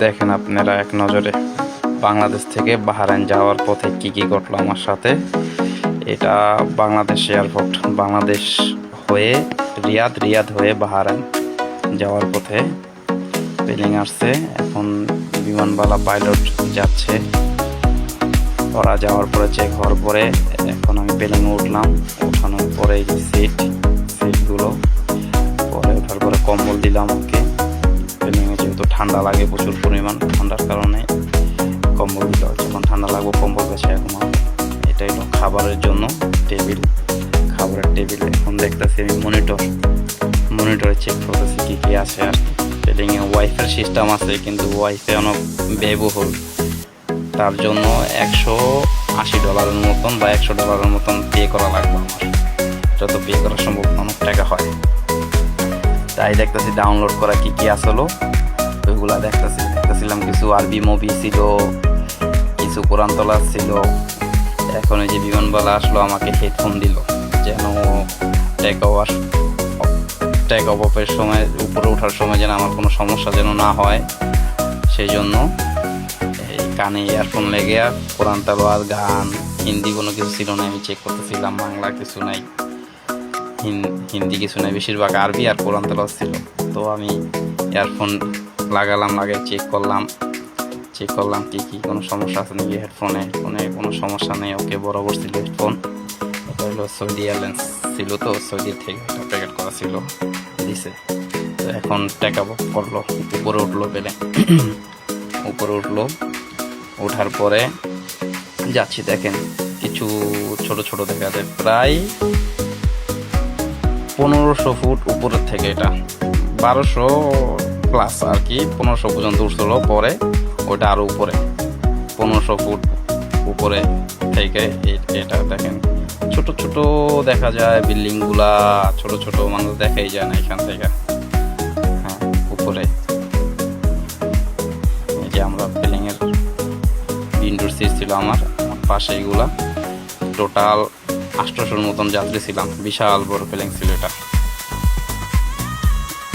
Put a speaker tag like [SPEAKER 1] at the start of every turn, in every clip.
[SPEAKER 1] দেখেন আপনারা এক নজরে বাংলাদেশ থেকে বাহরাইন যাওয়ার পথে কি কি ঘটলো আমার সাথে। এটা বাংলাদেশ এয়ারপোর্ট, বাংলাদেশ হয়ে রিয়াদ হয়ে বাহরাইন যাওয়ার পথে প্লেন আসছে। এখন বিমানবালা পাইলট যাচ্ছে, ওরা যাওয়ার পরে চেক হওয়ার পরে এখন আমি প্লেনে উঠলাম। ওঠানোর পরে সিটগুলো পরে ওঠার পরে কম্বল দিলাম ওকে। প্লেনে যেহেতু ঠান্ডা লাগে প্রচুর পরিমাণ, ঠান্ডার কারণে কম্বল দিল। যখন ঠান্ডা লাগবে কম্বল গেছে এখন। এটা হলো খাবারের জন্য টেবিল, খাবারের টেবিল। এখন দেখতেছি আমি মনিটরে চেক করতেছি কী কী আছে। আর প্লেনে ওয়াইফাই সিস্টেম আছে, কিন্তু ওয়াইফাই অনেক ব্যয়বহুল। তার জন্য $180 মতন বা $100 মতন পে করা লাগবে আমার। এটা তো পে করা সম্ভব, অনেক টাকা হয়। তাই দেখতেছি ডাউনলোড করা কি কি আসলো ওইগুলা দেখতেছিলাম। কিছু আরবি মুভি ছিল, কিছু কোরআন তলা ছিল। এখন এই যে বিমানবালা আসলো, আমাকে হেডফোন দিল যেন টেক অফের সময় উপরে ওঠার সময় যেন আমার কোনো সমস্যা যেন না হয়, সেই জন্য এই কানে ইয়ারফোন লেগে আর কোরআন তালাওয়াত, গান, হিন্দি কোনো কিছু ছিল না। আমি চেক করতেছিলাম, বাংলা কিছু নাই, হিন্দি কিছু নাই, বেশিরভাগ আরবি আর কোরআন তালাওয়াত ছিল। তো আমি ইয়ারফোন লাগিয়ে চেক করলাম কি কোনো সমস্যা আছে নাকি। হেডফোনে কোনো সমস্যা নেই, ওকে বরাবর ছিল হেডফোন। এটা হলো সৌদি এয়ারলাইন্স ছিল, তো সৌদির থেকে একটা প্যাকেট করা ছিল, দিছে। তো এখন টেক অফ করলো, উপরে উঠলো প্লেন। উপরে ওঠার পরে যাচ্ছি। দেখেন কিছু ছোট ছোট দেখা যায়, প্রায় 1500 ফুট উপরের থেকে, এটা 1200 প্লাস আর কি, 1500 পর্যন্ত উঠছিল। পরে ওটা আরো উপরে 1500 ফুট উপরে থেকে এটা দেখেন ছোট ছোট দেখা যায় বিল্ডিং গুলা, ছোট ছোট মানুষ দেখাই যায় না এখান থেকে। হ্যাঁ, উপরে এই যে আমরা প্লেনের উইন্ডোর সিট ছিল আমার পাশে, এগুলা টোটাল 800-র মতন যাত্রী ছিলাম। বিশাল বড় প্লেন ছিল এটা,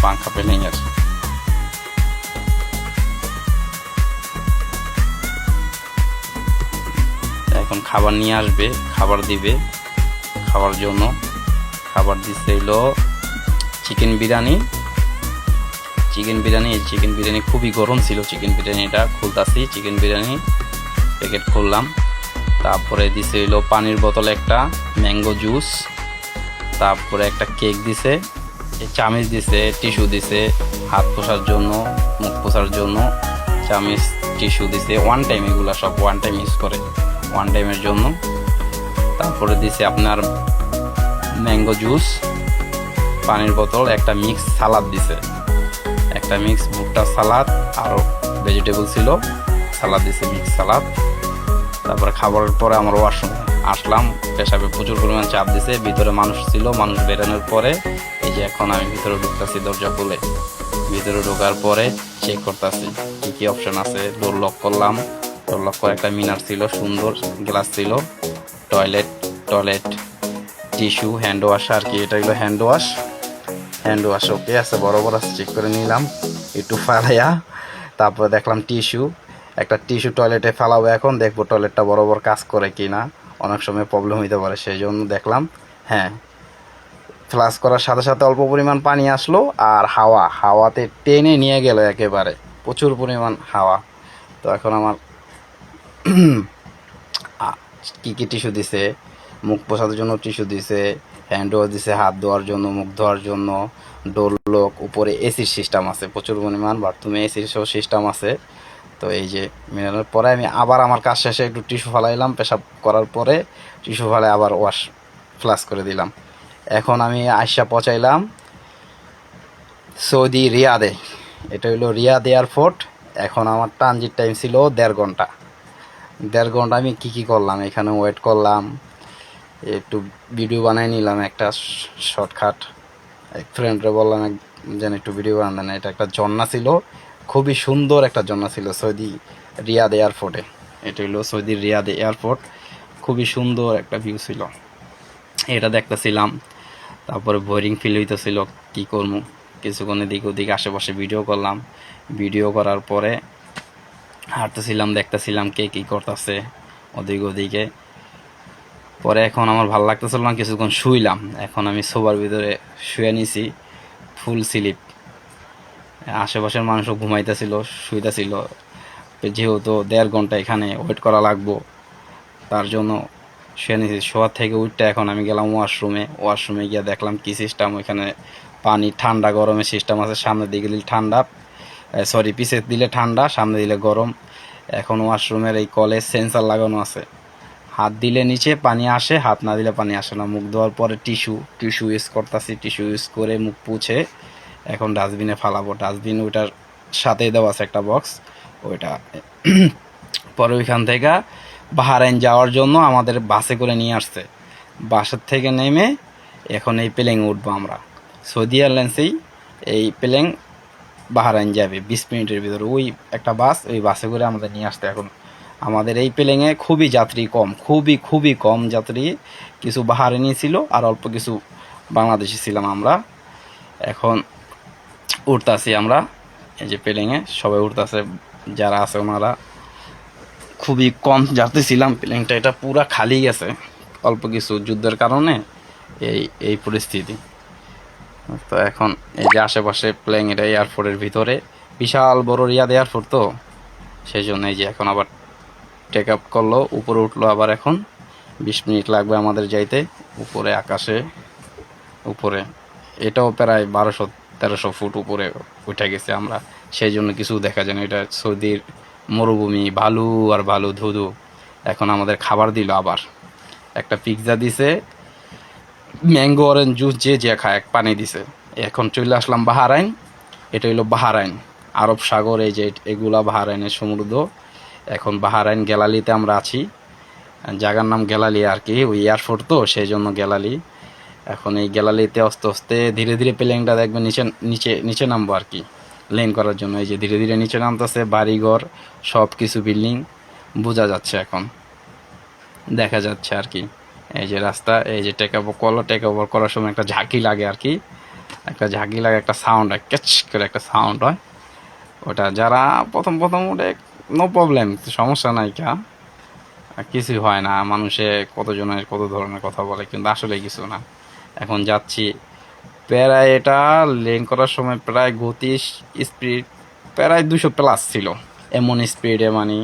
[SPEAKER 1] পাংখা প্লেনের। এখন খাবার নিয়ে আসবে, খাবার দিবে। খাবার জন্য খাবার দিচ্ছে হইলো চিকেন বিরিয়ানি। চিকেন বিরিয়ানি খুবই গরম ছিল। চিকেন বিরিয়ানিটা খুলতাছি, চিকেন বিরিয়ানি প্যাকেট খুললাম। তারপরে দিছে হইলো পানির বোতল একটা, ম্যাঙ্গো জুস, তারপরে একটা কেক দিছে, চামিচ দিছে, টিস্যু দিছে হাত পোছার জন্য, মুখ পোছার জন্য চামিচ, টিস্যু দিছে। ওয়ান টাইম, এগুলা সব ওয়ান টাইম ইউজ করে, ওয়ান টাইমের জন্য। তারপরে দিছে আপনার ম্যাঙ্গো জুস, পানির বোতল, একটা মিক্স সালাদ দিছে, একটা মিক্স ভুট্টা সালাদ, আরও ভেজিটেবল ছিল, সালাদ দিছে, মিক্স সালাদ। তারপরে খাবারের পরে আমার ওয়াশরুমে আসলাম, পেশাবে প্রচুর পরিমাণ চাপ দিছে। ভিতরে মানুষ ছিল, মানুষ বেরোনোর পরে এই যে এখন আমি ভিতরে ঢুকতেছি, দরজা খুলে ভিতরে ঢোকার পরে চেক করতেছি কি কি অপশন আছে। ডোর লক করলাম, ডোর লক করে একটা মিনার ছিল, সুন্দর গ্লাস ছিল, টয়লেট টিস্যু, হ্যান্ড ওয়াশ আর কি। এটা হলো হ্যান্ড ওয়াশ ওকে আছে, বরাবর আছে, চেক করে নিলাম একটু ফালাইয়া। তারপরে দেখলাম টিস্যু, একটা টিস্যু টয়লেটে ফেলাবো। এখন দেখবো টয়লেটটা বরাবর কাজ করে কি না, অনেক সময় প্রবলেম হইতে পারে, সেই জন্য দেখলাম। হ্যাঁ, ফ্লাশ করার সাথে সাথে অল্প পরিমাণ পানি আসলো, আর হাওয়াতে টেনে নিয়ে গেল একেবারে, প্রচুর পরিমাণ হাওয়া। তো এখন আমার কি কি টিস্যু দিছে, মুখ পোছার জন্য টিস্যু দিছে, হ্যান্ড ওয়াশ দিছে, হাত ধোয়ার জন্য, মুখ ধোয়ার জন্য। ডোর লক, উপরে এসির সিস্টেম আছে প্রচুর পরিমাণ, বাথরুমে এসির সব সিস্টেম আছে। তো এই যে মিলানোর পরে আমি আবার আমার কাজ শেষে একটু টিস্যু ফালাইলাম, পেশাব করার পরে টিস্যু ফালাই আবার ফ্লাশ করে দিলাম। এখন আমি আইসা পৌঁছাইলাম সৌদি রিয়াদে। এটা হলো রিয়াদ এয়ারপোর্ট। এখন আমার ট্রানজিট টাইম ছিল 1.5 ঘন্টা। 1.5 ঘন্টা আমি কি করলাম, এখানে ওয়েট করলাম, একটু ভিডিও বানাই নিলাম একটা শর্টকাট। এক ফ্রেন্ডরে বললাম যেন একটু ভিডিও বানান। এটা একটা ঝর্ণা ছিল, খুবই সুন্দর একটা ঝর্ণা ছিল সৌদি রিয়াদ এয়ারপোর্টে। এটা হলো সৌদি রিয়াদ এয়ারপোর্ট, খুবই সুন্দর একটা ভিউ ছিল, এটা দেখতেছিলাম। তারপরে বোরিং ফিল হইতেছিল, কি করবো, কিছুক্ষণ এদিক ওদিক আশেপাশে ভিডিও করলাম। ভিডিও করার পরে হাঁটতেছিলাম, দেখতেছিলাম কে কী করতেছে ওদিকে ওদিকে। পরে এখন আমার ভালো লাগতেছিল না, কিছুক্ষণ শুইলাম। এখন আমি সোবার ভিতরে শুয়ে নিছি ফুল স্লিপ। আশেপাশের মানুষও ঘুমাইতেছিল, শুইতেছিল। যেহেতু 1.5 ঘন্টা এখানে ওয়েট করা লাগবো, তার জন্য শুয়ে নিয়েছি। শোয়ার থেকে উঠতে এখন আমি গেলাম ওয়াশরুমে। ওয়াশরুমে গিয়ে দেখলাম কি সিস্টেম, ওইখানে পানি ঠান্ডা গরমের সিস্টেম আছে। সামনে দিকে দিলে ঠান্ডা, সরি পিছে দিলে ঠান্ডা, সামনে দিলে গরম। এখন ওয়াশরুমের এই কলে সেন্সার লাগানো আছে, হাত দিলে নিচে পানি আসে, হাত না দিলে পানি আসে না। মুখ ধোয়ার পরে টিস্যু ইউজ করতেছি, টিস্যু ইউজ করে মুখ পুছে এখন ডাস্টবিনে ফালাবো। ডাস্টবিন ওইটার সাথেই দেওয়া আছে একটা বক্স, ওইটা। পরে ওইখান থেকে বাহরাইন যাওয়ার জন্য আমাদের বাসে করে নিয়ে আসছে। বাসের থেকে নেমে এখন এই প্লেনে উঠবো আমরা। সৌদি এয়ারলাইন্সেই এই প্লেন বাহরাইন যাবে 20 মিনিটের ভিতরে। ওই একটা বাস, ওই বাসে করে আমাদের নিয়ে আসতে। এখন আমাদের এই প্লেনে খুবই যাত্রী কম, খুবই কম যাত্রী। কিছু বাহারাইনি ছিল আর অল্প কিছু বাংলাদেশি ছিলাম আমরা। এখন উঠতাছি আমরা এই যে প্লেনে, সবাই উঠতাছে যারা আছে ওনারা। খুবই কম যাত্রী ছিলাম, প্লেনটা এটা পুরা খালি গেছে, অল্প কিছু যুদ্ধের কারণে এই পরিস্থিতি। তো এখন এই যে আশেপাশে প্লেন, এটা এয়ারপোর্টের ভিতরে বিশাল বড় রিয়াদ এয়ারপোর্ট, তো সেই জন্য এই যে এখন আবার টেক আপ করলো, উপরে উঠলো আবার। এখন 20 মিনিট লাগবে আমাদের যাইতে উপরে আকাশে। উপরে এটাও প্রায় 1200-1300 ফুট উপরে উঠে গেছে আমরা, সেই জন্য কিছু দেখা যায় না। এটা সৌদির মরুভূমি, ভালু আর ভালু ধুধু। এখন আমাদের খাবার দিল আবার, একটা পিৎজা দিছে, ম্যাঙ্গো অরেঞ্জ জুস যে খায়, এক পানি দিছে। এখন চলে আসলাম বাহরাইন। এটা হইলো বাহরাইন, আরব সাগর। এই যে এগুলা বাহরাইনের সমুদ্র। এখন বাহরাইন গ্যালালিতে আমরা আছি, জায়গার নাম গ্যালালি আর কি, ওই এয়ারপোর্ট তো সেই জন্য গ্যালালি। এখন এই গ্যালারিতে আস্তে আস্তে ধীরে ধীরে প্লেনটা দেখবেন নিচে নিচে নিচে নামবো আর কি, লেন করার জন্য। এই যে ধীরে ধীরে নিচে নামতেছে, বাড়িঘর সব কিছু বিল্ডিং বোঝা যাচ্ছে, এখন দেখা যাচ্ছে আর কি। এই যে রাস্তা, এই যে টেক ওভার করার সময় একটা ঝাঁকি লাগে আর কি, একটা ঝাঁকি লাগে, একটা সাউন্ড হয়, ক্যাচ করে একটা সাউন্ড হয়। ওটা যারা প্রথম প্রথম ওটা নো প্রবলেম, সমস্যা নাই, কিছুই হয় না। মানুষে কতজনের কত ধরনের কথা বলে, কিন্তু আসলে কিছু না। এখন যাচ্ছি প্রায়, এটা লেন করার সময় প্রায় গতি স্পিড প্রায় 200+ ছিল। এমন স্পিডে মানে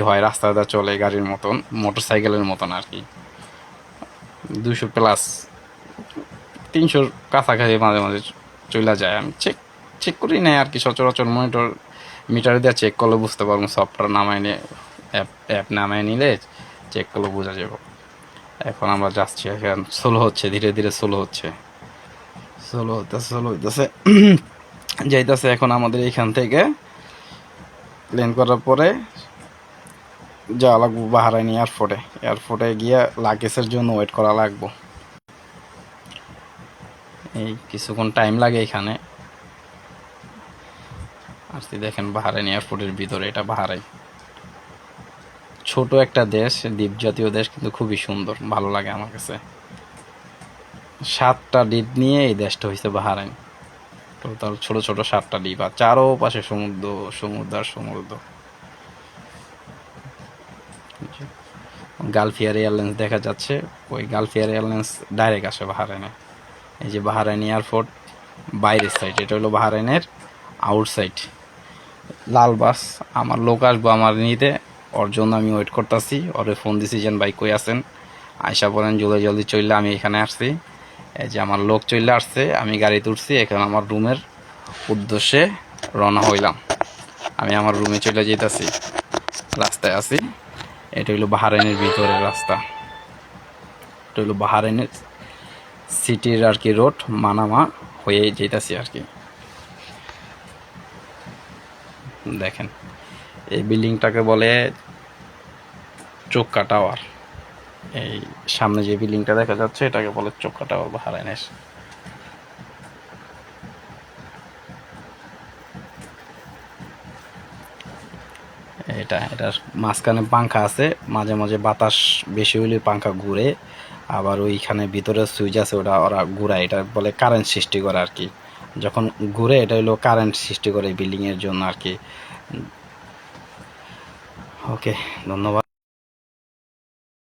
[SPEAKER 1] হয়, রাস্তাটা চলে গাড়ির মতন, মোটর সাইকেলের মতন আর কি। 200+, 300 কাছাকাছি মাঝে মাঝে চলে যায়। আমি চেক চেক করি নাই আর কি, সচরাচর মিটার দিয়ে চেক করলে বুঝতে পারবো। সফটওয়্যার নামাই নিয়ে, অ্যাপ নামাই নিলে চেক করলে বোঝা যাবে। এখন আমরা যাচ্ছি, এখন স্লো হচ্ছে, ধীরে ধীরে স্লো হচ্ছে, স্লো হইতেছে যাইতেছে। এখন আমাদের এইখান থেকে প্লেন করার পরে যাওয়া লাগবো বাহরাইন এয়ারপোর্টে গিয়ে লাগেজের জন্য ওয়েট করা লাগবো। এই কিছুক্ষণ টাইম লাগে এখানে। আর দেখেন বাহরাইন এয়ারপোর্টের ভিতরে, এটা বাহরাইন ছোট একটা দেশ, দ্বীপ জাতীয় দেশ, কিন্তু খুবই সুন্দর, ভালো লাগে আমার কাছে। 7টা দ্বীপ নিয়ে এই দেশটা হয়েছে বাহরাইন। টোটাল ছোট ছোট 7টা দ্বীপ, আর চারোপাশে সমুদ্র। গালফিয়ার এয়ারলাইন্স দেখা যাচ্ছে, ওই গালফিয়ার এয়ারলাইন্স ডাইরেক্ট আসে বাহরাইনে। এই যে বাহরাইন এয়ারপোর্ট বাইরের সাইড, এটা হলো বাহরাইনের আউটসাইড। লাল বাস, আমার লোক আসবো আমার নিতে, ওর জন্য আমি ওয়েট করতেছি। ওরে ফোন দিছি যেন ভাই কই আছেন, আয়সা পড়েন জলদি চললে। আমি এখানে আসছি, এই যে আমার লোক চলে আসছে, আমি গাড়িতে উঠছি। এখন আমার রুমের উদ্দেশ্যে রওনা হইলাম। আমি আমার রুমে চলে যেতেছি, রাস্তায় আছি। এটা হইলো বাহরাইনের ভিতরের রাস্তা, এটা হইলো বাহরাইনের সিটির আর কি রোড, মানামা হয়ে যেতেছি আর কি। দেখেন এই বিল্ডিংটাকে বলে চোক্কা টাওয়ার। এই সামনে যে বিল্ডিংটা দেখা যাচ্ছে এটাকে বলে চোক্কা টাওয়ার বাহরাইনের। এটার মাঝখানে পাংখা আছে, মাঝে মাঝে বাতাস বেশি হলে পাংখা ঘুরে। আবার ওইখানে ভিতরে সুইচ আছে, ওরা ঘুরায়, এটা বলে কারেন্ট সৃষ্টি করে আর কি। যখন ঘুরে এটা হলো কারেন্ট সৃষ্টি করে বিল্ডিংয়ের জন্য আর কি। ওকে, ধন্যবাদ।